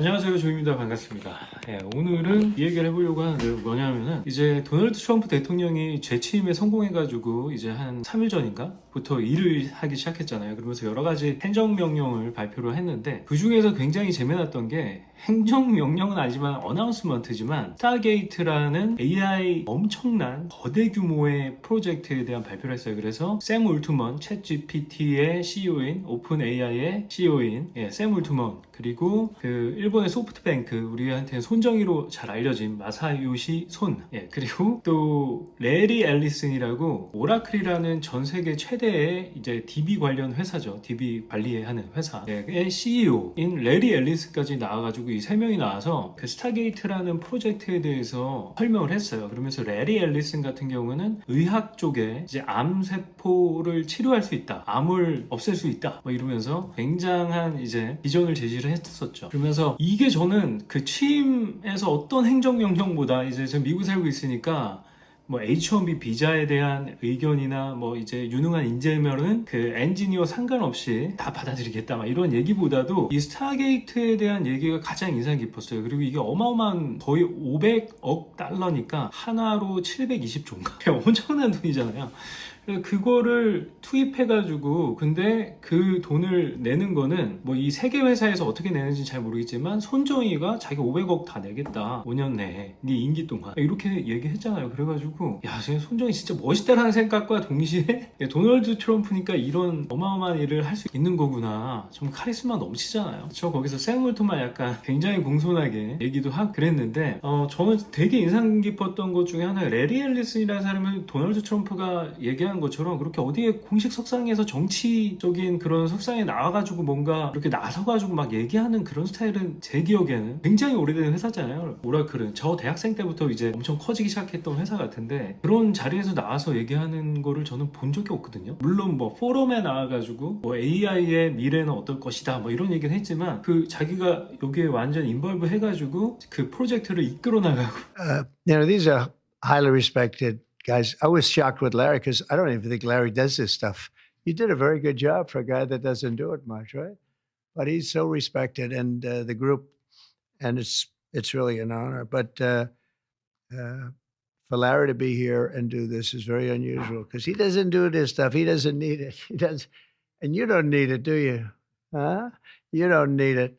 안녕하세요, 조입니다. 반갑습니다. 오늘은 이 얘기를 해보려고 하는데 뭐냐면은 이제 도널드 트럼프 대통령이 재취임에 성공해가지고 이제 한 3일 전인가? 부터 일을 하기 시작했잖아요. 그러면서 여러 가지 행정명령을 발표를 했는데 그 중에서 굉장히 재미났던 게 행정명령은 아니지만 어나운스먼트지만 스타게이트라는 AI 엄청난 거대 규모의 프로젝트에 대한 발표를 했어요. 그래서 샘 울트먼, 챗GPT의 CEO인 오픈 AI의 CEO인 샘 울트먼, 그리고 그 일본의 소프트뱅크, 우리한테 손정의로 잘 알려진 마사요시 손, 그리고 또 레리 앨리슨이라고 오라클이라는 전 세계 최대의 이제 DB 관련 회사죠. DB 관리하는 회사의 CEO인 레리 앨리슨까지 나와가지고 이 세 명이 나와서 그 스타게이트라는 프로젝트에 대해서 설명을 했어요. 그러면서 레리 앨리슨 같은 경우는 의학 쪽에 이제 암세포를 치료할 수 있다, 암을 없앨 수 있다, 뭐 이러면서 굉장한 이제 비전을 제시를 했었죠. 그러면서 이게 저는 그 취임에서 어떤 행정명령보다 이제 저 미국 살고 있으니까 뭐 H1B 비자에 대한 의견이나 뭐 이제 유능한 인재면은 그 엔지니어 상관없이 다 받아들이겠다 막 이런 얘기보다도 이 스타게이트에 대한 얘기가 가장 인상 깊었어요. 그리고 이게 어마어마한 거의 500억 달러니까 하나로 720조인가 엄청난 돈이잖아요. 그거를 투입해가지고, 근데 그 돈을 내는 거는 뭐 이 세계 회사에서 어떻게 내는지 잘 모르겠지만 손정희가 자기 500억 다 내겠다 5년 내에 네 임기 동안 이렇게 얘기했잖아요. 그래가지고 야, 손정희 진짜 멋있다라는 생각과 동시에 도널드 트럼프니까 이런 어마어마한 일을 할 수 있는 거구나, 좀 카리스마 넘치잖아요. 저 거기서 샘 울트만 약간 굉장히 공손하게 얘기도 하고 그랬는데 저는 되게 인상 깊었던 것 중에 하나가 레리 앨리슨이라는 사람은 도널드 트럼프가 얘기한 것처럼 그렇게 어디에 공식 석상에서 정치적인 그런 석상에 나와가지고 뭔가 이렇게 나서가지고 막 얘기하는 그런 스타일은 제 기억에는 굉장히 오래된 회사잖아요. 오라클은 저 대학생 때부터 이제 엄청 커지기 시작했던 회사 같은데 그런 자리에서 나와서 얘기하는 거를 저는 본 적이 없거든요. 물론 뭐 포럼에 나와가지고 뭐 AI의 미래는 어떨 것이다 뭐 이런 얘기는 했지만 그 자기가 여기에 완전 인벌브 해가지고 그 프로젝트를 이끌어 나가고 These are highly respected guys. I was shocked with Larry because I don't even think Larry does this stuff. You did a very good job for a guy that doesn't do it much, right? But he's so respected, and the group, and it's really an honor. But for Larry to be here and do this is very unusual because he doesn't do this stuff. He doesn't need it. He does, and you don't need it, do you? Huh? You don't need it.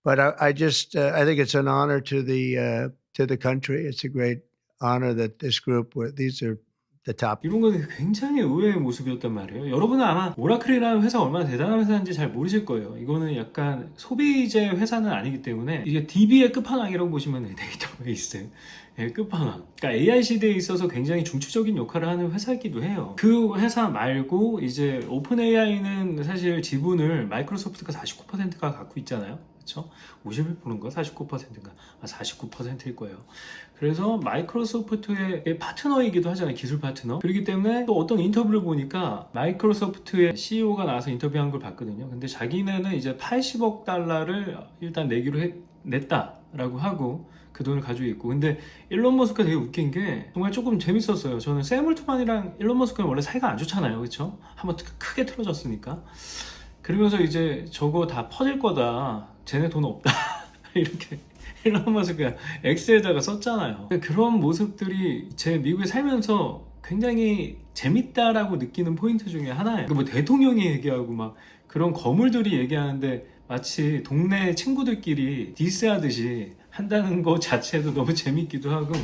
But I just I think it's an honor to the country. It's a great honor that this group, these are the top. 이런 건 굉장히 의외의 모습이었단 말이에요. 여러분은 아마 오라클이라는 회사가 얼마나 대단한 회사인지 잘 모르실 거예요. 이거는 약간 소비재 회사는 아니기 때문에 이게 DB의 끝판왕이라고 보시면 돼요. 데이터베이스 끝판왕. 그러니까 AI 시대에 있어서 굉장히 중추적인 역할을 하는 회사이기도 해요. 그 회사 말고 이제 오픈 AI는 사실 지분을 마이크로소프트가 49%가 갖고 있잖아요. 그렇죠? 51%인가 49%인가 49%일 거예요. 그래서 마이크로소프트의 파트너이기도 하잖아요. 기술 파트너. 그렇기 때문에 또 어떤 인터뷰를 보니까 마이크로소프트의 CEO가 나와서 인터뷰한 걸 봤거든요. 근데 자기네는 이제 80억 달러를 일단 냈다라고 하고 그 돈을 가지고 있고, 근데 일론 머스크가 되게 웃긴 게 정말 조금 재밌었어요. 저는 샘 울트만이랑 일론 머스크는 원래 사이가 안 좋잖아요. 그렇죠? 한번 크게 틀어졌으니까. 그러면서 이제 저거 다 퍼질 거다, 쟤네 돈 없다 이렇게 일론 머스크가 X에다가 썼잖아요. 그런 모습들이 제 미국에 살면서 굉장히 재밌다라고 느끼는 포인트 중에 하나예요. 뭐 대통령이 얘기하고 막 그런 거물들이 얘기하는데 마치 동네 친구들끼리 디스하듯이 한다는 것 자체도 너무 재밌기도 하고,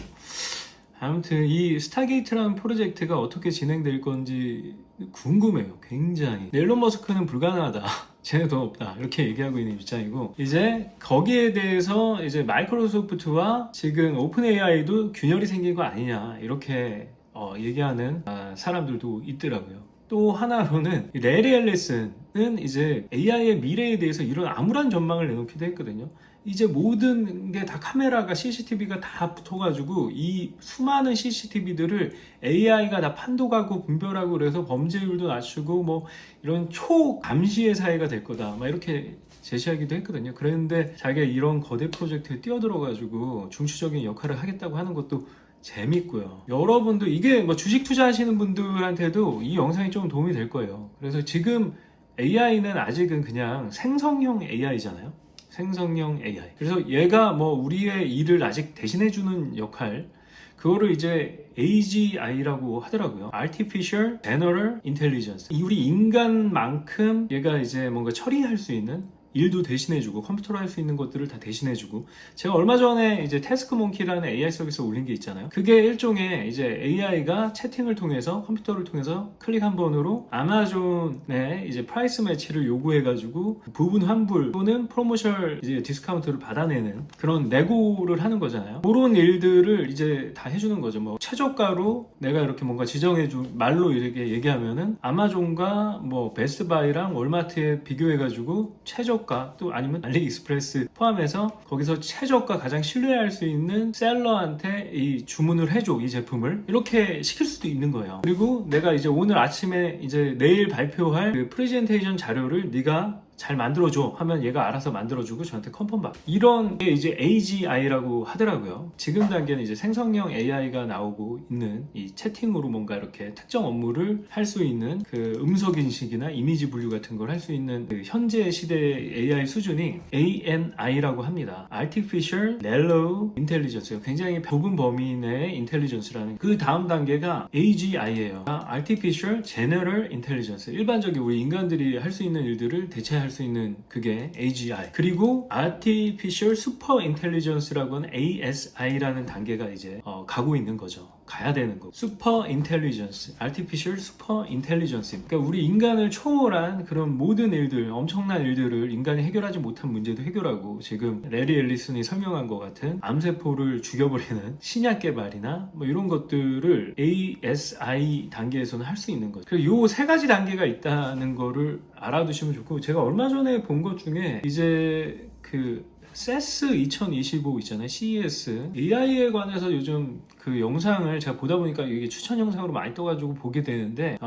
아무튼 이 스타게이트라는 프로젝트가 어떻게 진행될 건지 궁금해요. 굉장히. 일론 머스크는 불가능하다, 쟤네 돈 없다, 이렇게 얘기하고 있는 입장이고, 이제 거기에 대해서 이제 마이크로소프트와 지금 오픈 AI도 균열이 생긴 거 아니냐 이렇게 얘기하는 사람들도 있더라고요. 또 하나로는 레리 앨리슨은 이제 AI의 미래에 대해서 이런 암울한 전망을 내놓기도 했거든요. 이제 모든 게 다 카메라가 CCTV가 다 붙어가지고 이 수많은 CCTV들을 AI가 다 판독하고 분별하고 그래서 범죄율도 낮추고 뭐 이런 초감시의 사회가 될 거다 막 이렇게 제시하기도 했거든요. 그랬는데 자기가 이런 거대 프로젝트에 뛰어들어가지고 중추적인 역할을 하겠다고 하는 것도 재밌고요. 여러분도 이게 뭐 주식 투자하시는 분들한테도 이 영상이 좀 도움이 될 거예요. 그래서 지금 AI는 아직은 그냥 생성형 AI잖아요. 생성형 AI. 그래서 얘가 뭐 우리의 일을 아직 대신해주는 역할, 그거를 이제 AGI라고 하더라고요. Artificial General Intelligence. 우리 인간만큼 얘가 이제 뭔가 처리할 수 있는 일도 대신해주고 컴퓨터로 할 수 있는 것들을 다 대신해주고, 제가 얼마 전에 이제 태스크몽키라는 AI 서비스 올린 게 있잖아요. 그게 일종의 이제 AI가 채팅을 통해서 컴퓨터를 통해서 클릭 한 번으로 아마존의 이제 프라이스 매치를 요구해가지고 부분 환불 또는 프로모션 이제 디스카운트를 받아내는 그런 내고를 하는 거잖아요. 그런 일들을 이제 다 해주는 거죠. 뭐 최저가로 내가 이렇게 뭔가 지정해준 말로 이렇게 얘기하면은 아마존과 뭐 베스트바이랑 월마트에 비교해가지고 최저가 또 아니면 알리익스프레스 포함해서 거기서 최저가 가장 신뢰할 수 있는 셀러한테 이 주문을 해줘, 이 제품을 이렇게 시킬 수도 있는 거예요. 그리고 내가 이제 오늘 아침에 이제 내일 발표할 그 프레젠테이션 자료를 네가 잘 만들어줘 하면 얘가 알아서 만들어주고 저한테 컨펌 받고, 이런 게 이제 AGI라고 하더라고요. 지금 단계는 이제 생성형 AI가 나오고 있는 이 채팅으로 뭔가 이렇게 특정 업무를 할 수 있는 그 음성 인식이나 이미지 분류 같은 걸 할 수 있는 그 현재 시대의 AI 수준이 ANI라고 합니다. Artificial Narrow Intelligence예요. 굉장히 좁은 범위 내의 인텔리전스라는, 그 다음 단계가 AGI예요. Artificial General Intelligence. 일반적인 우리 인간들이 할 수 있는 일들을 대체할 수 있는 그게 AGI. 그리고 Artificial Super Intelligence라고 하는 ASI라는 단계가 이제 가고 있는 거죠. 가야 되는 거. Super Intelligence, Artificial Super Intelligence. 그러니까 우리 인간을 초월한 그런 모든 일들, 엄청난 일들을 인간이 해결하지 못한 문제도 해결하고, 지금 레리 앨리슨이 설명한 것 같은 암세포를 죽여버리는 신약 개발이나 뭐 이런 것들을 ASI 단계에서는 할 수 있는 거죠. 그리고 요 세 가지 단계가 있다는 거를 알아두시면 좋고, 제가 얼마 전에 본 것 중에 이제 그 CES 2025 있잖아요. CES. AI에 관해서 요즘 그 영상을 제가 보다 보니까 이게 추천 영상으로 많이 떠가지고 보게 되는데,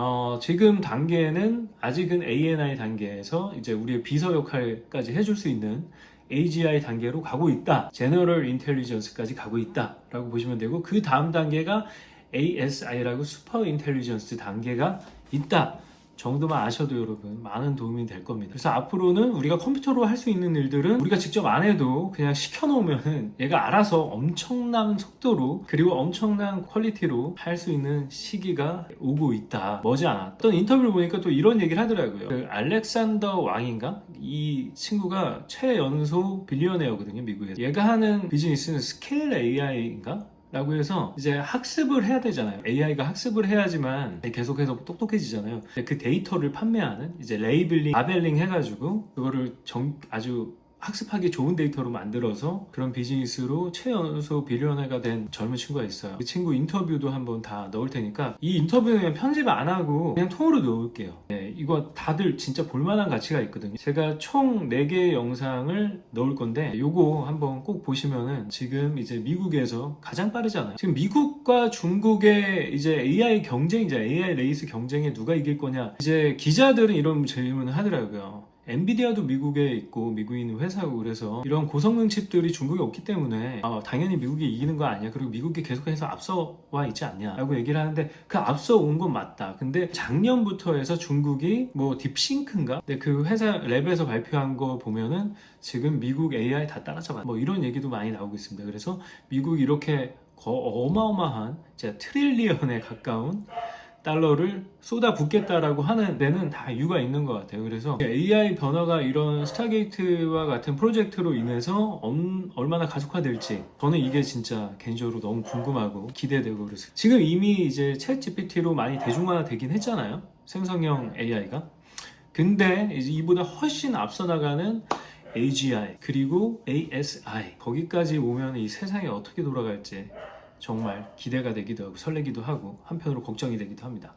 지금 단계는 아직은 ANI 단계에서 이제 우리의 비서 역할까지 해줄 수 있는 AGI 단계로 가고 있다. General Intelligence까지 가고 있다 라고 보시면 되고, 그 다음 단계가 ASI라고 Super Intelligence 단계가 있다 정도만 아셔도 여러분 많은 도움이 될 겁니다. 그래서 앞으로는 우리가 컴퓨터로 할 수 있는 일들은 우리가 직접 안 해도 그냥 시켜놓으면 얘가 알아서 엄청난 속도로 그리고 엄청난 퀄리티로 할 수 있는 시기가 오고 있다. 머지않아. 어떤 인터뷰를 보니까 또 이런 얘기를 하더라고요. 그 알렉산더 왕인가? 이 친구가 최연소 빌리어네어거든요, 미국에서. 얘가 하는 비즈니스는 스케일 AI인가? 라고 해서 이제 학습을 해야 되잖아요. AI가 학습을 해야지만 계속해서 똑똑해지잖아요. 그 데이터를 판매하는 이제 레이블링, 라벨링 해가지고 그거를 아주 학습하기 좋은 데이터로 만들어서 그런 비즈니스로 최연소 빌리어너가 된 젊은 친구가 있어요. 그 친구 인터뷰도 한번 다 넣을 테니까, 이 인터뷰는 그냥 편집 안 하고 그냥 통으로 넣을게요. 네, 이거 다들 진짜 볼만한 가치가 있거든요. 제가 총 4개의 영상을 넣을 건데 요거 한번 꼭 보시면은, 지금 이제 미국에서 가장 빠르잖아요. 지금 미국과 중국의 이제 AI 경쟁이자 AI 레이스 경쟁에 누가 이길 거냐, 이제 기자들은 이런 질문을 하더라고요. 엔비디아도 미국에 있고 미국인 회사고, 그래서 이런 고성능 칩들이 중국에 없기 때문에 당연히 미국이 이기는 거 아니야, 그리고 미국이 계속해서 앞서와 있지 않냐 라고 얘기를 하는데, 그 앞서 온 건 맞다. 근데 작년부터 해서 중국이 뭐 딥싱크인가? 근데 그 회사 랩에서 발표한 거 보면은 지금 미국 AI 다 따라잡아, 뭐 이런 얘기도 많이 나오고 있습니다. 그래서 미국이 이렇게 어마어마한 트릴리언에 가까운 달러를 쏟아붓겠다라고 하는 데는 다 이유가 있는 것 같아요. 그래서 AI 변화가 이런 스타게이트와 같은 프로젝트로 인해서 얼마나 가속화될지, 저는 이게 진짜 개인적으로 너무 궁금하고 기대되고, 그래서 지금 이미 이제 챗 GPT로 많이 대중화되긴 했잖아요, 생성형 AI가. 근데 이제 이보다 훨씬 앞서 나가는 AGI 그리고 ASI, 거기까지 오면 이 세상이 어떻게 돌아갈지 정말 기대가 되기도 하고 설레기도 하고 한편으로 걱정이 되기도 합니다.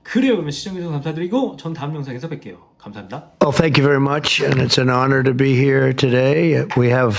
그래요. 그러면 시청해주셔서 감사드리고 전 다음 영상에서 뵐게요. 감사합니다. Well, thank you very much, and it's an honor to be here today. We have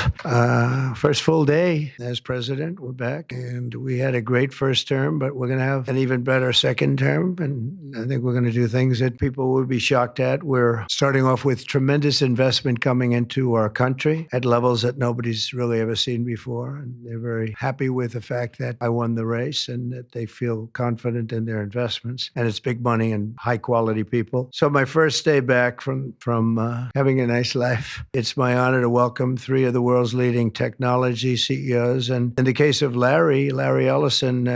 first full day as president. We're back, and we had a great first term, but we're going to have an even better second term, and I think we're going to do things that people will be shocked at. We're starting off with tremendous investment coming into our country at levels that nobody's really ever seen before, and they're very happy with the fact that I won the race and that they feel confident in their investments, and it's big money and high quality people. So my first day back, back from having a nice life. It's my honor to welcome three of the world's leading technology CEOs. And in the case of Larry Ellison,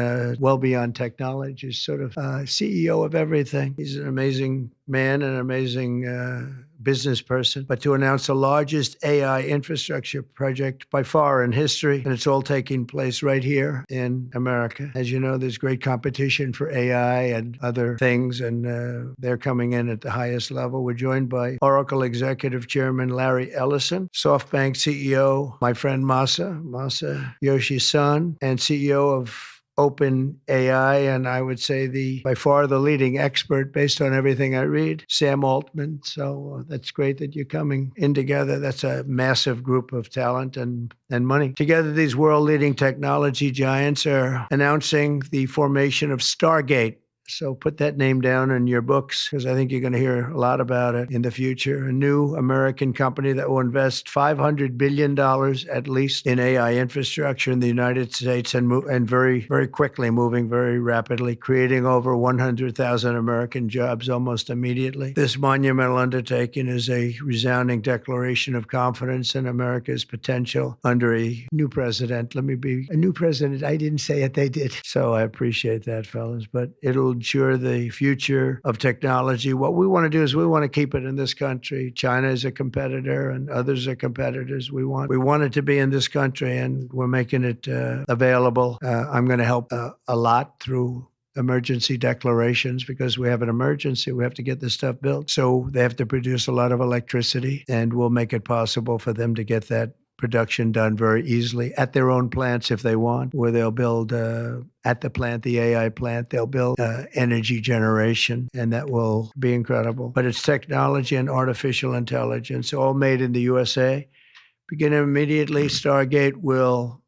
well beyond technology, is sort of CEO of everything. He's an amazing man, an amazing business person, but to announce the largest AI infrastructure project by far in history, and it's all taking place right here in America. As you know, there's great competition for AI and other things, and they're coming in at the highest level. We're joined by Oracle Executive Chairman Larry Ellison, SoftBank CEO, my friend Masa Yoshi's son, and CEO of Open AI, and I would say by far the leading expert based on everything I read, Sam Altman. So that's great that you're coming in together. That's a massive group of talent and money. Together, these world-leading technology giants are announcing the formation of Stargate. So put that name down in your books, because I think you're going to hear a lot about it in the future. A new American company that will invest $500 billion at least in AI infrastructure in the United States, and very, very quickly, moving very rapidly, creating over 100,000 American jobs almost immediately. This monumental undertaking is a resounding declaration of confidence in America's potential under a new president. Let me be a new president. I didn't say it, they did. So I appreciate that, fellas. But it'll ensure the future of technology. What we want to do is we want to keep it in this country. China is a competitor and others are competitors. We want it to be in this country, and we're making it available. I'm going to help a lot through emergency declarations, because we have an emergency. We have to get this stuff built. So they have to produce a lot of electricity, and we'll make it possible for them to get that production done very easily at their own plants if they want, where they'll build at the plant, the AI plant, they'll build energy generation, and that will be incredible. But it's technology and artificial intelligence, all made in the USA. Beginning immediately, Stargate will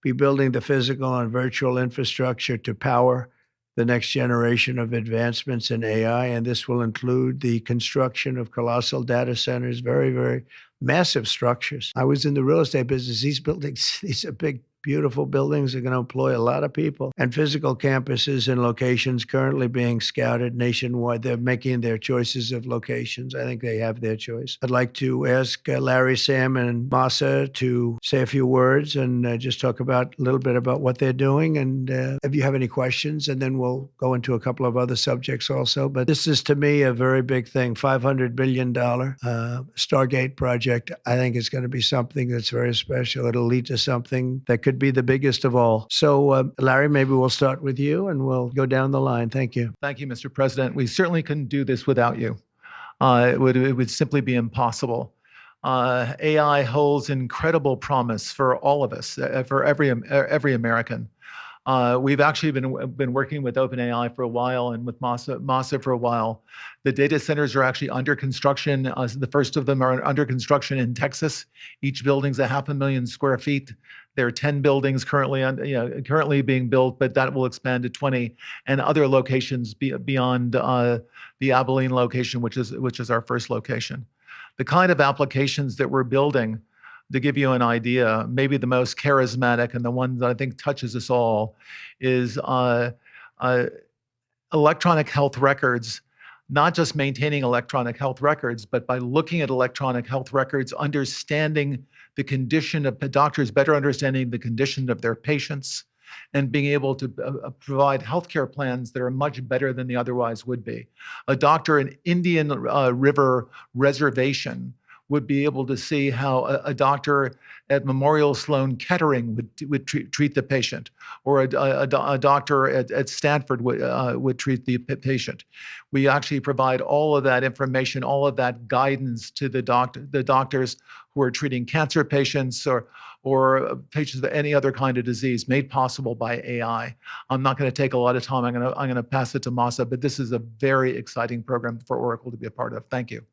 be building the physical and virtual infrastructure to power the next generation of advancements in AI, and this will include the construction of colossal data centers, very, very massive structures. I was in the real estate business. These buildings, these are big, beautiful buildings, are going to employ a lot of people. And physical campuses and locations currently being scouted nationwide. They're making their choices of locations. I think they have their choice. I'd like to ask Larry, Sam, and Masa to say a few words and just talk about a little bit about what they're doing. And if you have any questions, and then we'll go into a couple of other subjects also. But this is, to me, a very big thing. $500 billion Stargate project. I think it's going to be something that's very special. It'll lead to something that could be the biggest of all. So, Larry, maybe we'll start with you and we'll go down the line. Thank you. Thank you, Mr. President. We certainly couldn't do this without you. It would simply be impossible. AI holds incredible promise for all of us, for every American. We've actually been working with OpenAI for a while, and with Masa for a while. The data centers are actually under construction. The first of them are under construction in Texas. Each building's 500,000 square feet. There are 10 buildings currently being built, but that will expand to 20, and other locations beyond the Abilene location, which is our first location. The kind of applications that we're building, to give you an idea, maybe the most charismatic and the one that I think touches us all is electronic health records. Not just maintaining electronic health records, but by looking at electronic health records, understanding the condition of doctors, better understanding the condition of their patients, and being able to provide healthcare plans that are much better than they otherwise would be. A doctor in Indian River Reservation would be able to see how a doctor at Memorial Sloan Kettering would treat the patient, or a doctor at Stanford would treat the patient. We actually provide all of that information, all of that guidance to the doctors who are treating cancer patients or patients with any other kind of disease, made possible by AI. I'm not going to take a lot of time. I'm going to pass it to Masa, but this is a very exciting program for Oracle to be a part of. Thank you.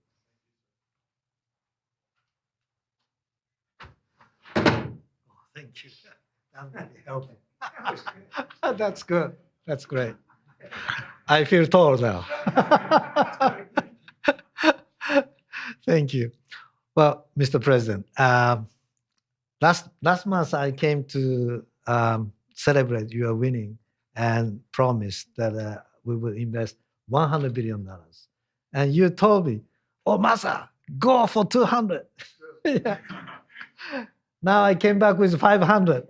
Thank you. I'm really helping. That's good. That's great. I feel tall now. Thank you. Well, Mr. President, last month I came to celebrate your winning and promised that we will invest $100 billion. And you told me, Oh, Masa, go for 200. Yeah. Now I came back with 500.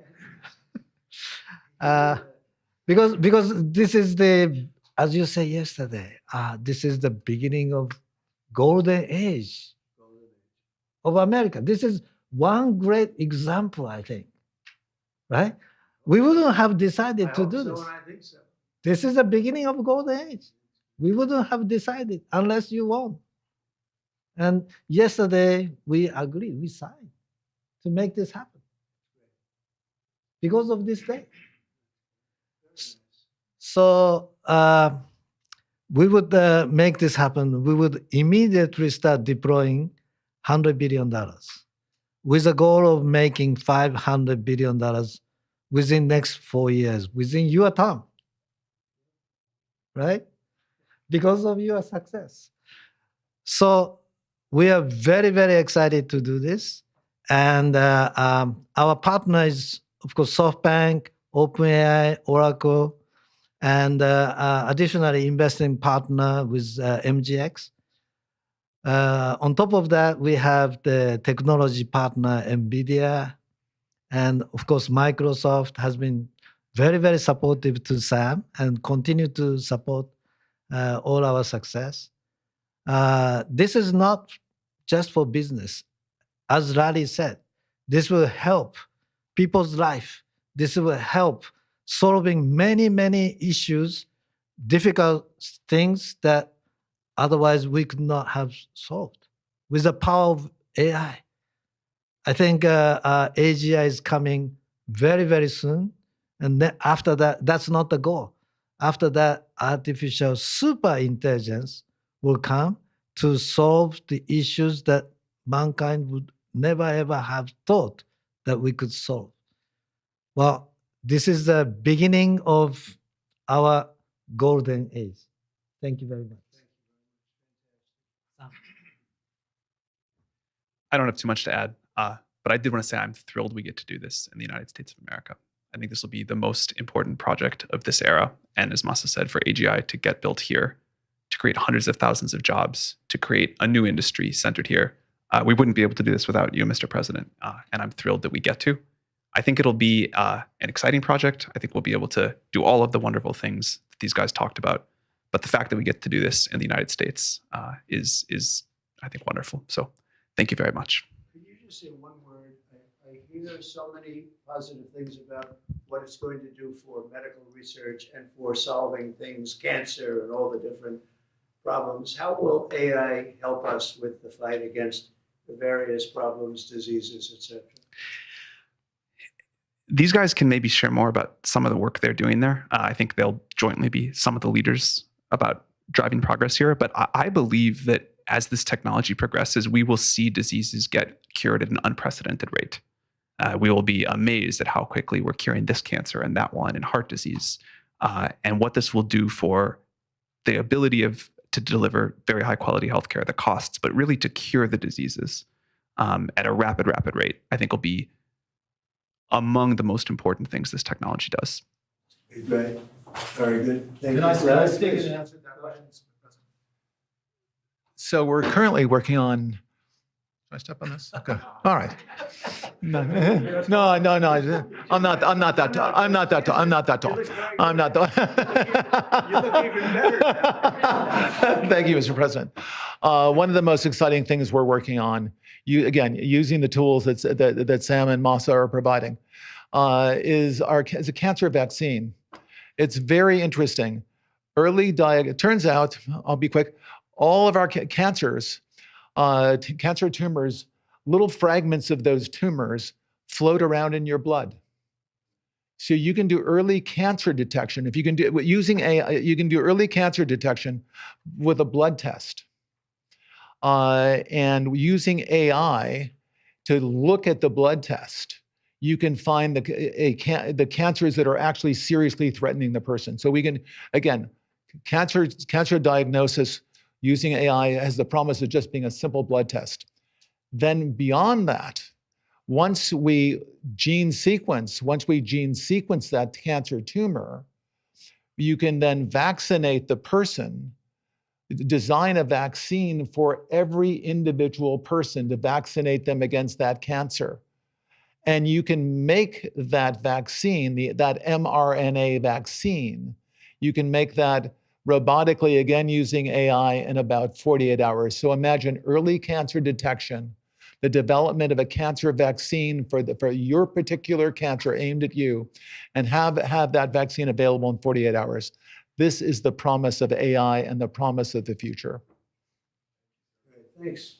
Because this is the, as you said yesterday, this is the beginning of golden age of America. This is one great example, I think, right? We wouldn't have decided to do this. I think so. This is the beginning of golden age. We wouldn't have decided unless you won. And yesterday we agreed, we signed to make this happen because of this day. So we would make this happen. We would immediately start deploying $100 billion with a goal of making $500 billion within next 4 years, within your term, right? Because of your success. So we are very, very excited to do this. And our partner is, of course, SoftBank, OpenAI, Oracle, and additionally investing partner with MGX. On top of that, we have the technology partner, NVIDIA. And of course, Microsoft has been very, very supportive to Sam and continue to support all our success. This is not just for business. As Larry said, this will help people's life. This will help solving many, many issues, difficult things that otherwise we could not have solved with the power of AI. I think AGI is coming very, very soon. And then after that, that's not the goal. After that, artificial super intelligence will come to solve the issues that mankind would never, ever have thought that we could solve. Well, this is the beginning of our golden age. Thank you very much. I don't have too much to add, but I did want to say I'm thrilled we get to do this in the United States of America. I think this will be the most important project of this era. And as Masa said, for AGI to get built here, to create hundreds of thousands of jobs, to create a new industry centered here. We wouldn't be able to do this without you, Mr. President. And I'm thrilled that we get to. I think it'll be an exciting project. I think we'll be able to do all of the wonderful things that these guys talked about. But the fact that we get to do this in the United States is, I think, wonderful. So thank you very much. Could you just say one word? I hear so many positive things about what it's going to do for medical research and for solving things, cancer and all the different problems. How will AI help us with the fight against the various problems, diseases, etc.? These guys can maybe share more about some of the work they're doing there. I think they'll jointly be some of the leaders about driving progress here. But I believe that as this technology progresses, we will see diseases get cured at an unprecedented rate. We will be amazed at how quickly we're curing this cancer and that one and heart disease, and what this will do for the ability to deliver very high quality healthcare, the costs, but really to cure the diseases at a rapid rate, I think will be among the most important things this technology does. Great. Very good. Thank Can I speak and answer that question? So we're currently working on. Should I step on this? Okay. All right. No. I'm not that tall. I'm not that tall. You look even better. Thank you, Mr. President. One of the most exciting things we're working on, using the tools that Sam and Masa are providing, is a cancer vaccine. It's very interesting. It turns out, I'll be quick, all of our cancers, cancer tumors, little fragments of those tumors float around in your blood. So you can do early cancer detection. If you can do using AI, you can do early cancer detection with a blood test. And using AI to look at the blood test, you can find the cancers that are actually seriously threatening the person. So we can, again, cancer diagnosis using AI has the promise of just being a simple blood test. Then beyond that, once we gene sequence that cancer tumor, you can then vaccinate the person design a vaccine for every individual person to vaccinate them against that cancer. And you can make that vaccine, that mRNA vaccine, you can make that robotically, again, using AI in about 48 hours. So imagine early cancer detection, the development of a cancer vaccine for your particular cancer aimed at you, and have that vaccine available in 48 hours. This is the promise of AI and the promise of the future. Thanks.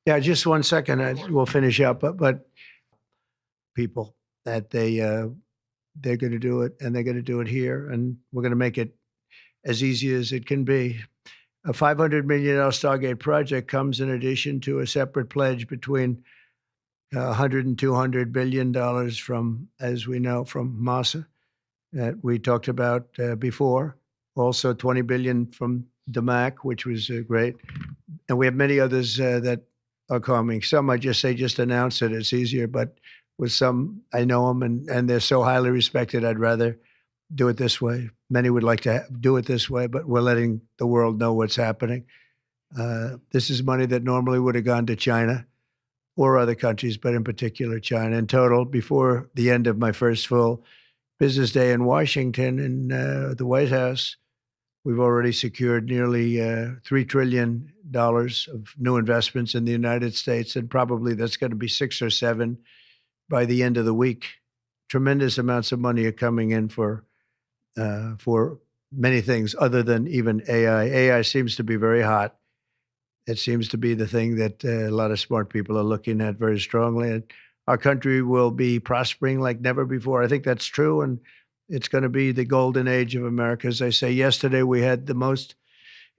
Yeah, just 1 second. We'll finish up. But people that they're going to do it, and they're going to do it here, and we're going to make it as easy as it can be. A $500 million Stargate project comes in addition to a separate pledge between 100 and 200 billion dollars from, as we know, from Massa that we talked about before. Also 20 billion from DMAC, which was great. And we have many others that are coming. Some I just say, just announce it. It's easier. But with some, I know them and they're so highly respected. I'd rather do it this way. Many would like to do it this way, but we're letting the world know what's happening. This is money that normally would have gone to China or other countries, but in particular China. In total, before the end of my first full business day in Washington in the White House, we've already secured nearly $3 trillion of new investments in the United States, and probably that's going to be 6 or 7 by the end of the week. Tremendous amounts of money are coming in for many things other than even AI. AI seems to be very hot. It seems to be the thing that a lot of smart people are looking at very strongly. And our country will be prospering like never before. I think that's true. And it's going to be the golden age of America. As I say, yesterday we had the most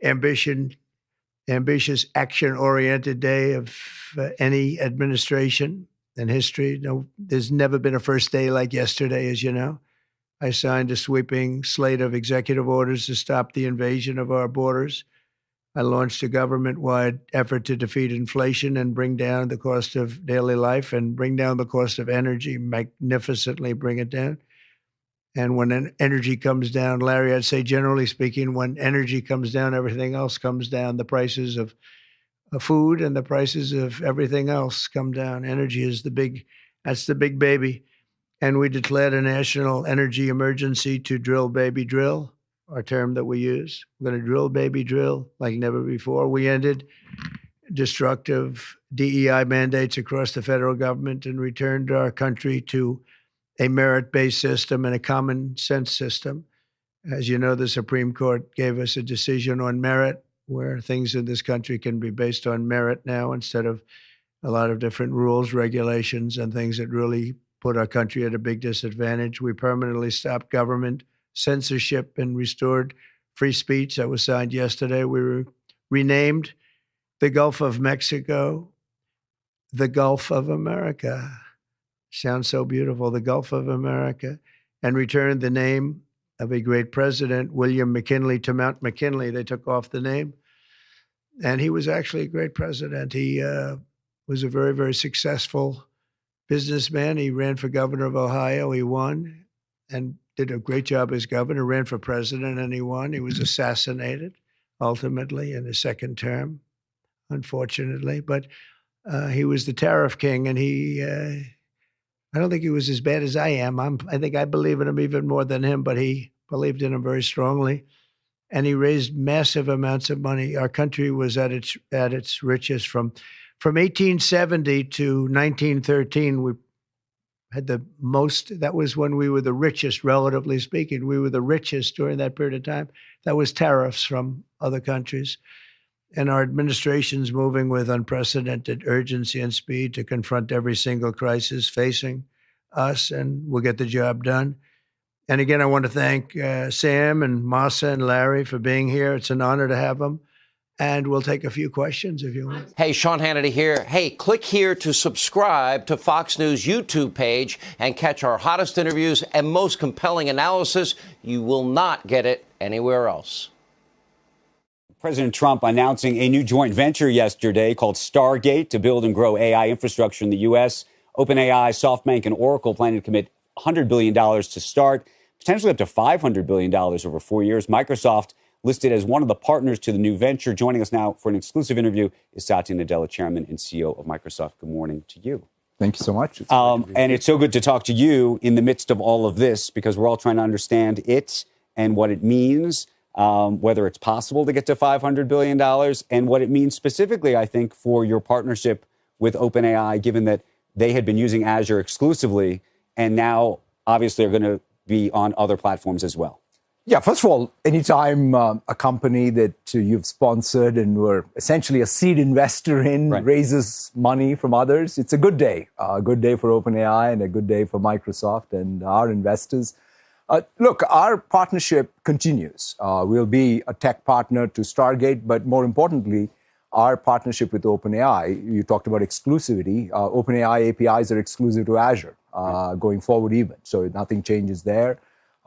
ambitious, action-oriented day of any administration in history. No, there's never been a first day like yesterday, as you know. I signed a sweeping slate of executive orders to stop the invasion of our borders. I launched a government-wide effort to defeat inflation and bring down the cost of daily life and bring down the cost of energy, magnificently bring it down. And when energy comes down, Larry, I'd say generally speaking, when energy comes down, everything else comes down. The prices of food and the prices of everything else come down. Energy is that's the big baby. And we declared a national energy emergency to drill, baby, drill, our term that we use. We're going to drill, baby, drill like never before. We ended destructive DEI mandates across the federal government and returned our country to a merit-based system and a common sense system. As you know, the Supreme Court gave us a decision on merit, where things in this country can be based on merit now instead of a lot of different rules, regulations, and things that really put our country at a big disadvantage. We permanently stopped government censorship and restored free speech. That was signed yesterday. We renamed the Gulf of Mexico the Gulf of America. Sounds so beautiful, the Gulf of America, and returned the name of a great president, William McKinley, to Mount McKinley. They took off the name. And he was actually a great president. He was a very, very successful businessman. He ran for governor of Ohio. He won and did a great job as governor, ran for president, and he won. He was assassinated ultimately in his second term, unfortunately. But he was the tariff king, and I don't think he was as bad as I am. I think I believe in him even more than him, but he believed in him very strongly. And he raised massive amounts of money. Our country was at its richest from 1870 to 1913. We had the most. That was when we were the richest, relatively speaking. We were the richest during that period of time. That was tariffs from other countries. And our administration's moving with unprecedented urgency and speed to confront every single crisis facing us, and we'll get the job done. And again, I want to thank Sam and Massa and Larry for being here. It's an honor to have them. And we'll take a few questions if you want. Hey, Sean Hannity here. Hey, click here to subscribe to Fox News YouTube page and catch our hottest interviews and most compelling analysis. You will not get it anywhere else. President Trump announcing a new joint venture yesterday called Stargate to build and grow AI infrastructure in the U.S. OpenAI, SoftBank, and Oracle plan to commit $100 billion to start, potentially up to $500 billion over 4 years. Microsoft listed as one of the partners to the new venture. Joining us now for an exclusive interview is Satya Nadella, Chairman and CEO of Microsoft. Good morning to you. Thank you so much. And it's so good to talk to you in the midst of all of this, because we're all trying to understand it and what it means, whether it's possible to get to $500 billion, and what it means specifically, I think, for your partnership with OpenAI, given that they had been using Azure exclusively and now obviously are going to be on other platforms as well. Yeah, first of all, anytime a company that you've sponsored and were essentially a seed investor in raises money from others, it's a good day. A good day for OpenAI and a good day for Microsoft and our investors. Look, our partnership continues. We'll be a tech partner to Stargate, but more importantly, our partnership with OpenAI, you talked about exclusivity. OpenAI APIs are exclusive to Azure going forward even. So nothing changes there.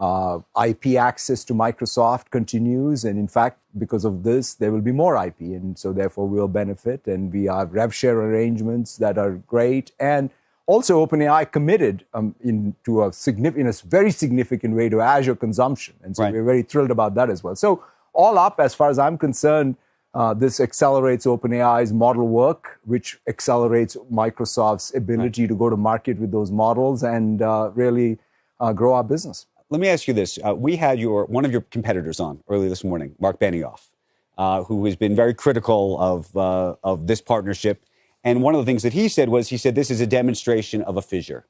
IP access to Microsoft continues. And in fact, because of this, there will be more IP. And so therefore we'll benefit. And we have rev share arrangements that are great. And also OpenAI committed in a very significant way to Azure consumption. And so we're very thrilled about that as well. So all up, as far as I'm concerned, this accelerates OpenAI's model work, which accelerates Microsoft's ability to go to market with those models and really grow our business. Let me ask you this. We had one of your competitors on early this morning, Mark Benioff, who has been very critical of this partnership. And one of the things that he said this is a demonstration of a fissure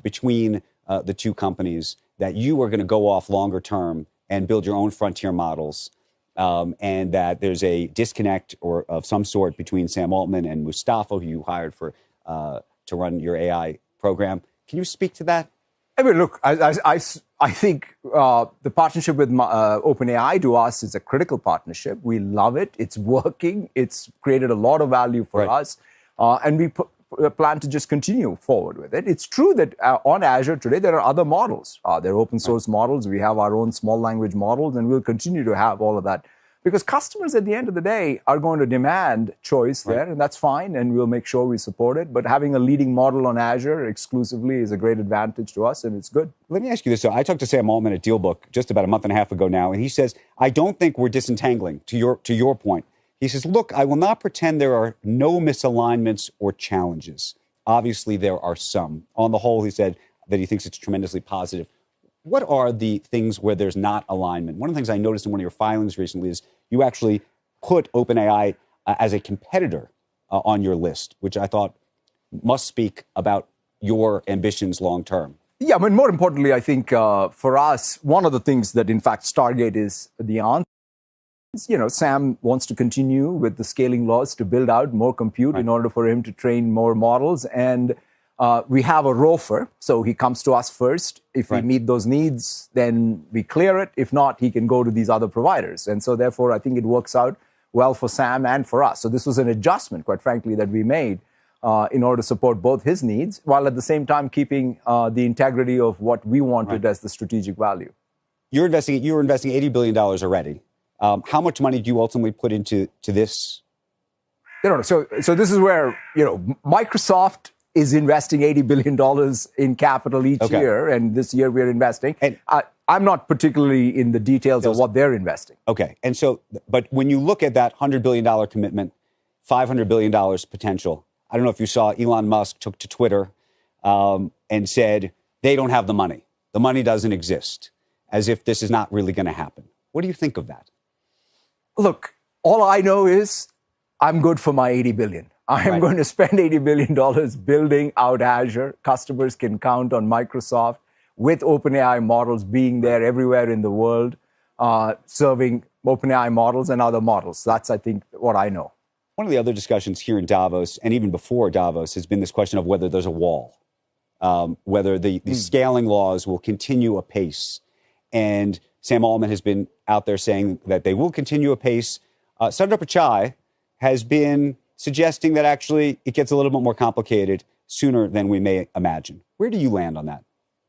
between the two companies, that you are going to go off longer term and build your own frontier models. And that there's a disconnect or of some sort between Sam Altman and Mustafa, who you hired to run your AI program. Can you speak to that? I mean, look, I think the partnership with OpenAI to us is a critical partnership. We love it. It's working. It's created a lot of value for us. And we plan to just continue forward with it. It's true that on Azure today, there are other models. There are open source models. We have our own small language models, and we'll continue to have all of that. Because customers at the end of the day are going to demand choice there, and that's fine, and we'll make sure we support it. But having a leading model on Azure exclusively is a great advantage to us, and it's good. Let me ask you this. So I talked to Sam Altman at DealBook just about a month and a half ago now, and he says, I don't think we're disentangling, to your point. He says, look, I will not pretend there are no misalignments or challenges. Obviously, there are some. On the whole, he said that he thinks it's tremendously positive. What are the things where there's not alignment? One of the things I noticed in one of your filings recently is you actually put OpenAI as a competitor on your list, which I thought must speak about your ambitions long term. Yeah, I mean, more importantly, I think for us, one of the things that, in fact, Stargate is the answer. You know, Sam wants to continue with the scaling laws to build out more compute in order for him to train more models. And we have a ROFR, so he comes to us first. If we meet those needs, then we clear it. If not, he can go to these other providers. And so therefore, I think it works out well for Sam and for us. So this was an adjustment, quite frankly, that we made in order to support both his needs, while at the same time keeping the integrity of what we wanted as the strategic value. You're investing $80 billion already. How much money do you ultimately put into this? So this is where, Microsoft is investing $80 billion in capital each year, and this year we're investing. And I'm not particularly in the details of what they're investing. Okay, and so, but when you look at that $100 billion commitment, $500 billion potential, I don't know if you saw Elon Musk took to Twitter and said they don't have the money. The money doesn't exist, as if this is not really going to happen. What do you think of that? Look, all I know is I'm good for my $80 billion. I am going to spend $80 billion building out Azure. Customers can count on Microsoft with OpenAI models being there everywhere in the world, serving OpenAI models and other models. That's, I think, what I know. One of the other discussions here in Davos, and even before Davos, has been this question of whether there's a wall, whether the scaling laws will continue apace. And Sam Altman has been out there saying that they will continue apace. Sundar Pichai has been suggesting that actually it gets a little bit more complicated sooner than we may imagine. Where do you land on that?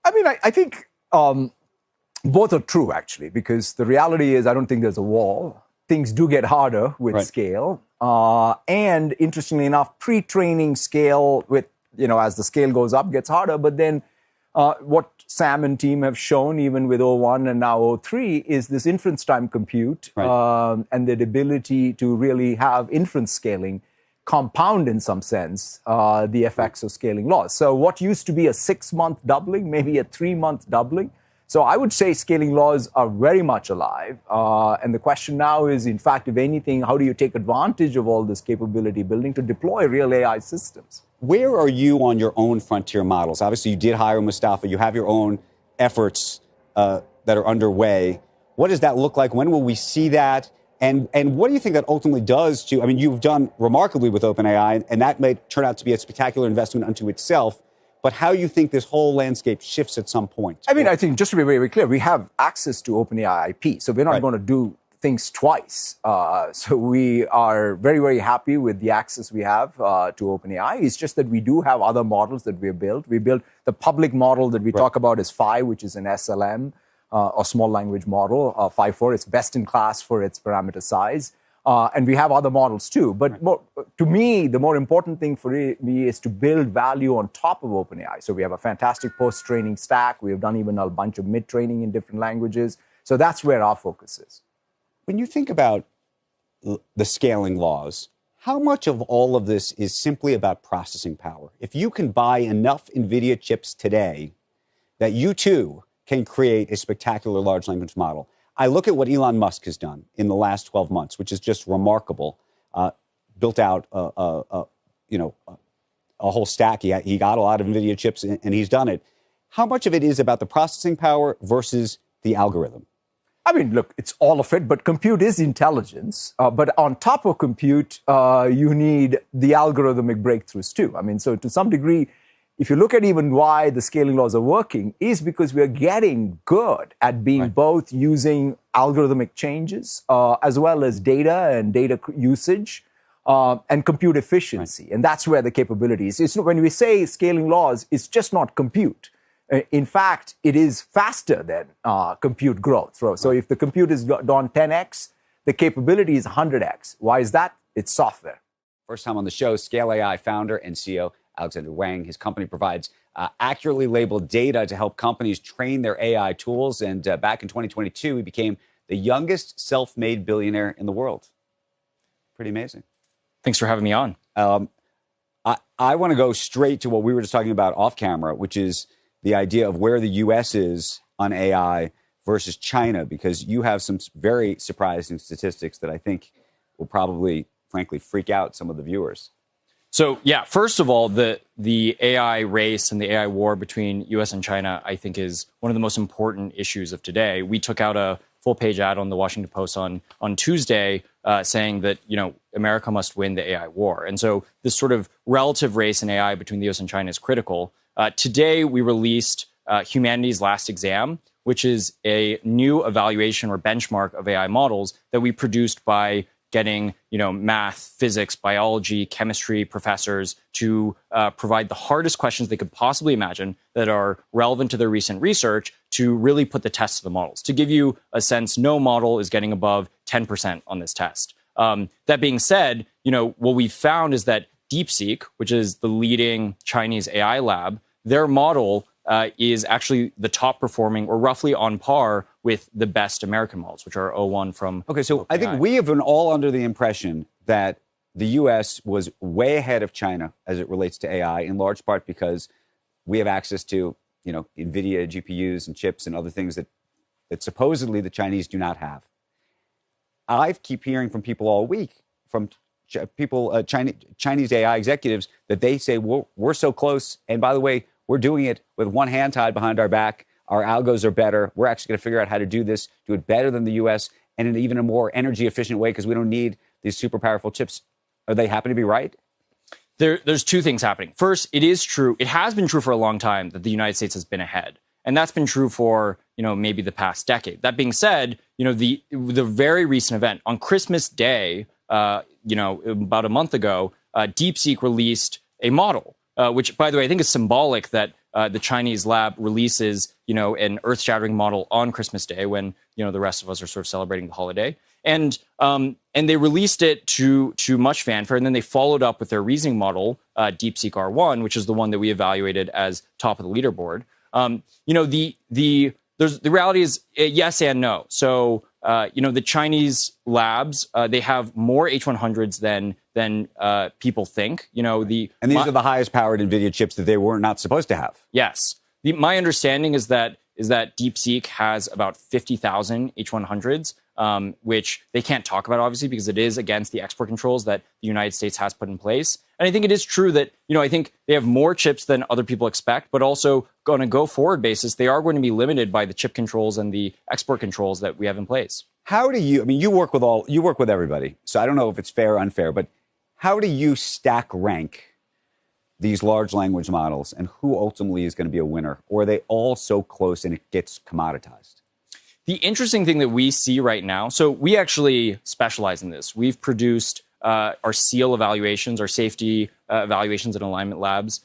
I mean, I think both are true, actually, because the reality is I don't think there's a wall. Things do get harder with scale. And interestingly enough, pre-training scale with, as the scale goes up, gets harder. But then What Sam and team have shown, even with O1 and now O3, is this inference time compute and the ability to really have inference scaling compound in some sense the effects of scaling laws. So what used to be a 6-month doubling, maybe a 3-month doubling. So I would say scaling laws are very much alive. And the question now is, in fact, if anything, how do you take advantage of all this capability building to deploy real AI systems? Where are you on your own frontier models? Obviously, you did hire Mustafa. You have your own efforts that are underway. What does that look like? When will we see that? And what do you think that ultimately does to, I mean, you've done remarkably with OpenAI, and that may turn out to be a spectacular investment unto itself, but how you think this whole landscape shifts at some point? I mean, I think just to be very, very clear, we have access to OpenAI IP, so we're not going to do things twice. So we are very, very happy with the access we have to OpenAI. It's just that we do have other models that we have built. We built the public model that we talk about is Phi, which is an SLM, or small language model, Phi-4. It's best in class for its parameter size. And we have other models too. But to me, the more important thing for me is to build value on top of OpenAI. So we have a fantastic post-training stack. We have done even a bunch of mid-training in different languages. So that's where our focus is. When you think about the scaling laws, how much of all of this is simply about processing power? If you can buy enough NVIDIA chips today that you too can create a spectacular large language model. I look at what Elon Musk has done in the last 12 months, which is just remarkable. Built out, a whole stack. He got a lot of NVIDIA chips, and he's done it. How much of it is about the processing power versus the algorithm? I mean, look, it's all of it, but compute is intelligence. But on top of compute, you need the algorithmic breakthroughs too. I mean, so to some degree, if you look at even why the scaling laws are working, is because we are getting good at being both using algorithmic changes as well as data and data usage and compute efficiency. And that's where the capability is. It's, when we say scaling laws, it's just not compute. In fact, it is faster than compute growth. So if the compute is done 10x, the capability is 100x. Why is that? It's software. First time on the show, Scale AI founder and CEO Alexander Wang. His company provides accurately labeled data to help companies train their AI tools. And back in 2022, he became the youngest self-made billionaire in the world. Pretty amazing. Thanks for having me on. I want to go straight to what we were just talking about off camera, which is the idea of where the U.S. is on AI versus China, because you have some very surprising statistics that I think will probably, frankly, freak out some of the viewers. So, yeah, first of all, the AI race and the AI war between U.S. and China, I think, is one of the most important issues of today. We took out a full-page ad on the Washington Post on Tuesday saying that, America must win the AI war. And so this sort of relative race in AI between the U.S. and China is critical. Today, we released Humanity's Last Exam, which is a new evaluation or benchmark of AI models that we produced by getting, math, physics, biology, chemistry professors to provide the hardest questions they could possibly imagine that are relevant to their recent research to really put the test to the models. To give you a sense, no model is getting above 10% on this test. That being said, what we found is that DeepSeek, which is the leading Chinese AI lab, their model is actually the top performing or roughly on par with the best American models, which are O1 from Okay, so OpenAI. I think we have been all under the impression that the U.S. was way ahead of China as it relates to AI, in large part because we have access to, NVIDIA GPUs and chips and other things that supposedly the Chinese do not have. I keep hearing from people all week, from people, Chinese AI executives, that they say, we're so close. And by the way, we're doing it with one hand tied behind our back. Our algos are better. We're actually going to figure out how to do this, do it better than the U.S. and in even a more energy efficient way because we don't need these super powerful chips. Are they happen to be right? There's two things happening. First, it is true. It has been true for a long time that the United States has been ahead. And that's been true for, maybe the past decade. That being said, the very recent event on Christmas Day, about a month ago, DeepSeek released a model, which, by the way, I think is symbolic that the Chinese lab releases, an earth-shattering model on Christmas Day when, the rest of us are sort of celebrating the holiday. And they released it to much fanfare, and then they followed up with their reasoning model, DeepSeek R1, which is the one that we evaluated as top of the leaderboard. The reality is yes and no. So the Chinese labs they have more H100s than people think. And these are the highest powered NVIDIA chips that they were not supposed to have. Yes. My understanding is that DeepSeek has about 50,000 H100s, which they can't talk about, obviously, because it is against the export controls that the United States has put in place. And I think it is true that, I think they have more chips than other people expect, but also on a go-forward basis, they are going to be limited by the chip controls and the export controls that we have in place. How do you, you work with everybody, so I don't know if it's fair or unfair, but how do you stack rank these large language models and who ultimately is going to be a winner? Or are they all so close and it gets commoditized? The interesting thing that we see right now, so we actually specialize in this. We've produced our SEAL evaluations, our safety evaluations and alignment labs,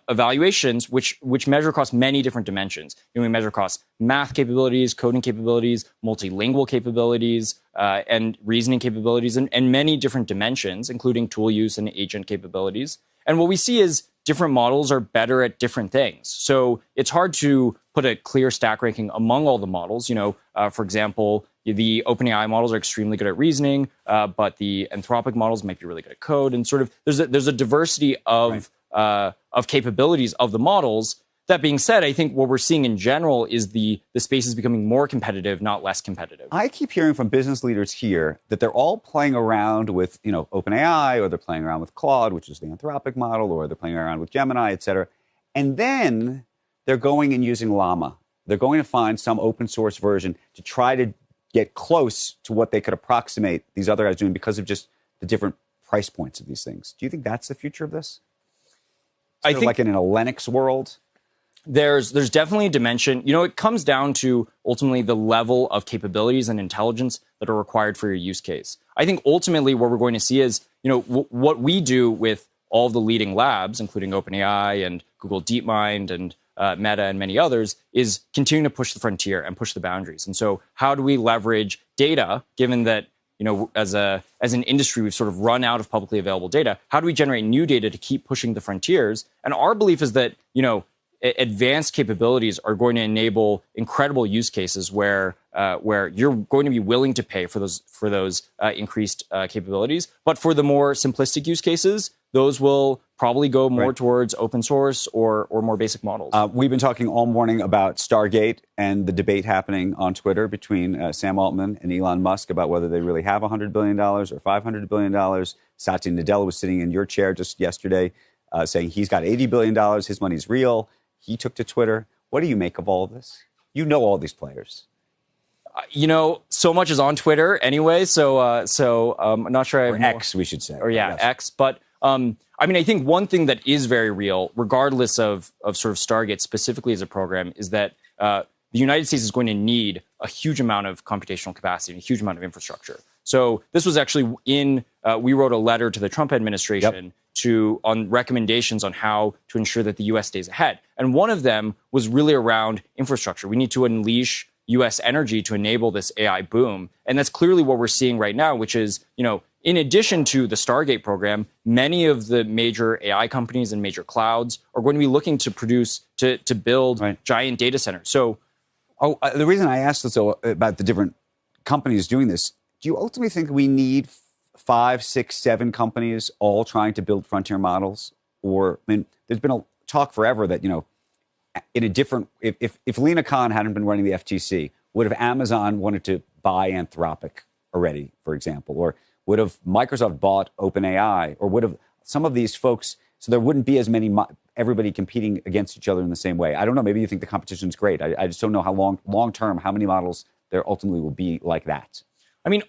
evaluations which measure across many different dimensions. We measure across math capabilities, coding capabilities, multilingual capabilities, and reasoning capabilities, and many different dimensions, including tool use and agent capabilities. And what we see is different models are better at different things. So it's hard to put a clear stack ranking among all the models. For example, the OpenAI models are extremely good at reasoning, but the Anthropic models might be really good at code. And sort of there's a diversity of capabilities of the models. That being said, I think what we're seeing in general is the space is becoming more competitive, not less competitive. I keep hearing from business leaders here that they're all playing around with, OpenAI, or they're playing around with Claude, which is the Anthropic model, or they're playing around with Gemini, et cetera. And then they're going and using Llama. They're going to find some open source version to try to get close to what they could approximate these other guys doing because of just the different price points of these things. Do you think that's the future of this? I think like in a Linux world. There's definitely a dimension. It comes down to ultimately the level of capabilities and intelligence that are required for your use case. I think ultimately what we're going to see is, what we do with all the leading labs, including OpenAI and Google DeepMind and Meta and many others, is continuing to push the frontier and push the boundaries. And so how do we leverage data, given that, as an industry, we've sort of run out of publicly available data? How do we generate new data to keep pushing the frontiers? And our belief is that, advanced capabilities are going to enable incredible use cases where you're going to be willing to pay for those increased capabilities. But for the more simplistic use cases, those will probably go more towards open source or more basic models. We've been talking all morning about Stargate and the debate happening on Twitter between Sam Altman and Elon Musk about whether they really have $100 billion or $500 billion. Satya Nadella was sitting in your chair just yesterday saying he's got $80 billion, his money's real. He took to Twitter. What do you make of all of this? You know all these players. So much is on Twitter anyway. So I'm not sure. Or X, we should say. Or yes. X. But I think one thing that is very real, regardless of sort of Stargate specifically as a program, is that the United States is going to need a huge amount of computational capacity and a huge amount of infrastructure. So this was actually we wrote a letter to the Trump administration on recommendations on how to ensure that the U.S. stays ahead. And one of them was really around infrastructure. We need to unleash U.S. energy to enable this AI boom. And that's clearly what we're seeing right now, which is, in addition to the Stargate program, many of the major AI companies and major clouds are going to be looking to build giant data centers. So the reason I asked this about the different companies doing this, do you ultimately think we need 5, 6, 7 companies all trying to build frontier models? Or, there's been a talk forever that, in a different, if Lena Khan hadn't been running the FTC, would have Amazon wanted to buy Anthropic already, for example? Or would have Microsoft bought OpenAI? Or would have some of these folks, so there wouldn't be as many, everybody competing against each other in the same way? I don't know. Maybe you think the competition is great. I just don't know how long term, how many models there ultimately will be like that.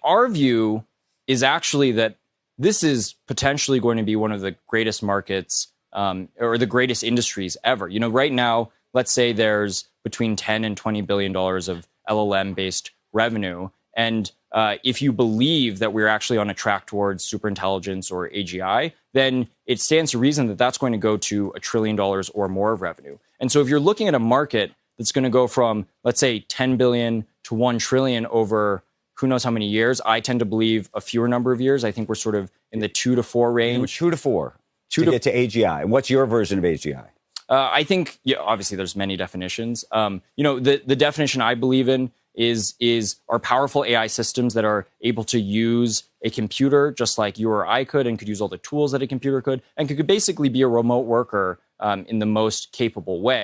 Our view is actually that this is potentially going to be one of the greatest markets or the greatest industries ever. Right now, let's say there's between 10 and $20 billion of LLM-based revenue. And if you believe that we're actually on a track towards superintelligence or AGI, then it stands to reason that that's going to go to $1 trillion or more of revenue. And so if you're looking at a market that's going to go from, let's say, 10 billion to 1 trillion over who knows how many years, I tend to believe a fewer number of years. I think we're sort of in the 2 to 4 range. 2 to 4 to get to AGI. And what's your version of AGI? I think, obviously there's many definitions. The definition I believe in is are powerful AI systems that are able to use a computer just like you or I could, and could use all the tools that a computer could, and could basically be a remote worker in the most capable way.